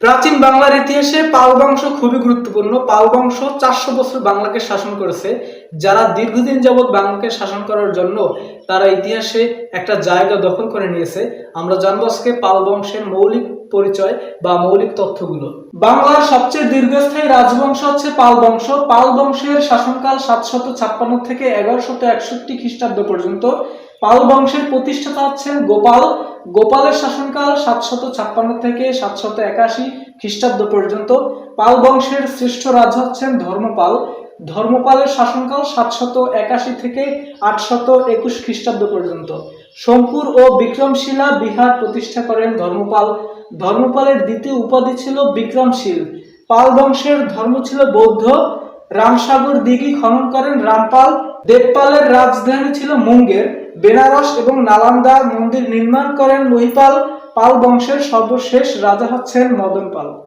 প্রাচীন বাংলার ইতিহাসে পাল বংশ খুবই গুরুত্বপূর্ণ। পাল বংশ 400 বছর বাংলাকে শাসন করেছে। যারা দীর্ঘদিন যাবৎ বাংলাকে শাসন করার জন্য তারা ইতিহাসে একটা জায়গা দখল করে নিয়েছে। আমরা জানবো আজকে পাল বংশের মৌলিক পরিচয় বা মৌলিক তথ্যগুলো। বাংলার সবচেয়ে দীর্ঘস্থায়ী রাজবংশ হচ্ছে পাল বংশ। পাল বংশের শাসনকাল 756 থেকে 1161 খ্রিস্টাব্দ পর্যন্ত। পাল বংশের প্রতিষ্ঠাতা হচ্ছেন গোপাল। গোপালের শাসনকাল 756 থেকে 781 খ্রিস্টাব্দ পর্যন্ত। পাল বংশের শ্রেষ্ঠ রাজা হচ্ছেন ধর্মপাল। ধর্মপালের শাসনকাল 781 থেকে 821 খ্রিস্টাব্দ পর্যন্ত। সোমপুর ও বিক্রমশিলা বিহার প্রতিষ্ঠা করেন ধর্মপাল। ধর্মপালের দ্বিতীয় উপাধি ছিল বিক্রমশীল। পাল বংশের ধর্ম ছিল বৌদ্ধ। রামসাগর দিঘি খনন করেন রামপাল। দেবপালের রাজধানী ছিল মুঙ্গের। বেনারস এবং নালন্দা মন্দির নির্মাণ করেন মহিপাল। পাল বংশের সর্বশেষ রাজা হচ্ছেন মদনপাল।